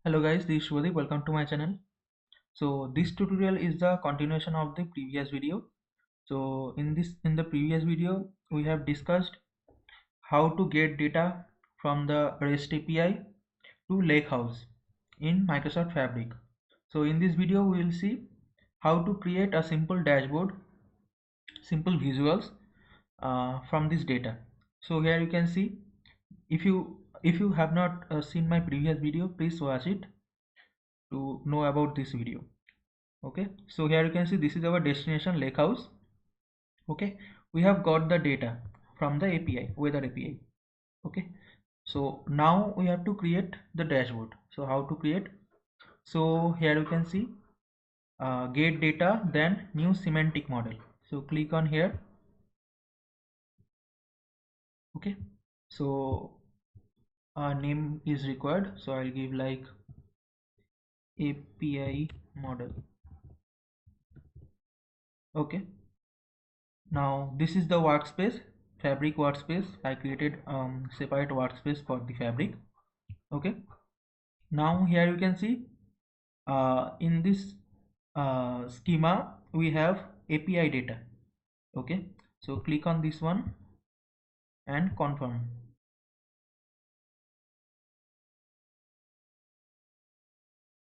Hello guys, this is Shwadi. Welcome to my channel. So this tutorial is the continuation of the previous video. So in the previous video we have discussed how to get data from the REST API to Lakehouse in Microsoft Fabric. So in this video we will see how to create a simple dashboard, simple visuals from this data. So here you can see, if you have not seen my previous video, please watch it to know about this video. Okay, so here you can see this is our destination Lakehouse. Okay, we have got the data from the API, weather API. Okay, so now we have to create the dashboard. So how to create? So here you can see get data, then new semantic model. So click on here. Okay, so our name is required, so I'll give like API model. Okay, now this is the workspace, Fabric workspace. I created separate workspace for the Fabric. Okay, now here you can see in this schema we have API data. Okay, so click on this one and confirm.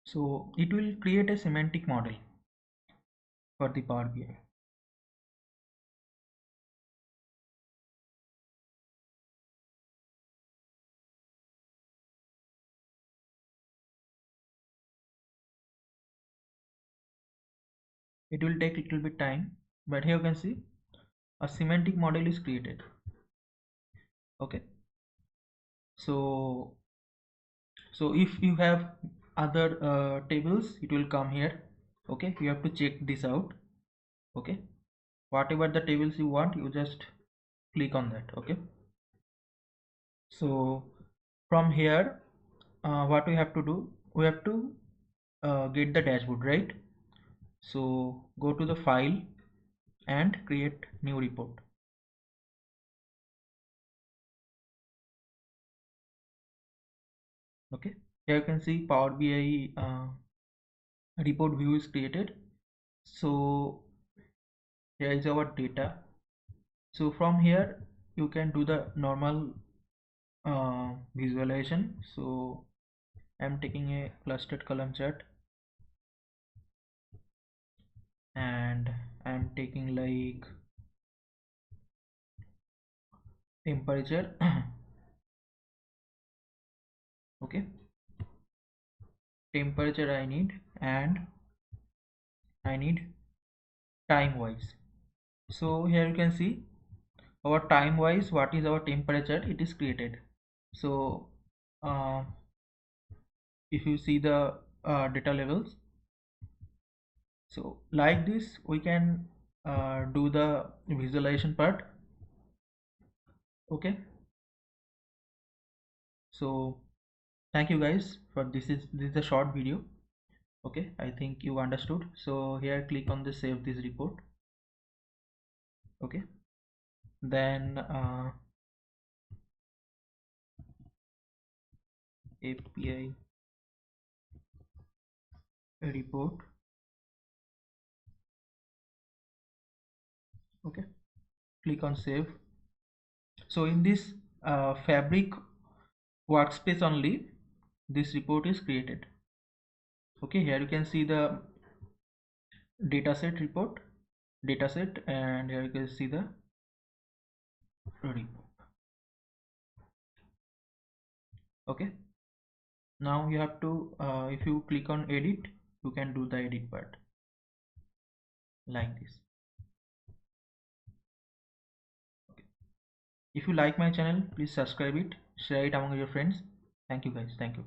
So it will create a semantic model for the Power BI. It will take a little bit time, but here you can see a semantic model is created. Okay, so if you have other tables, it will come here. Okay, you have to check this out. Okay, whatever the tables you want, you just click on that. Okay, so from here what we have to do, we have to get the dashboard, right? So go to the file and create new report. Okay, here you can see Power BI report view is created. So here is our data. So from here you can do the normal visualization. So I'm taking a clustered column chart and I'm taking like temperature. Okay, temperature I need, and I need time wise. So here you can see our time wise what is our temperature, it is created. So uh, if you see the data levels, so like this we can do the visualization part. Okay, so thank you guys for this is a short video. Okay, I think you understood. So here click on the save this report. Okay, then API report. Okay, click on save. So in this Fabric workspace only this report is created. Okay, here you can see the dataset report, dataset, and here you can see the report. Okay, now you have to if you click on edit, you can do the edit part like this. Okay, if you like my channel, please subscribe it, share it among your friends. Thank you guys, thank you.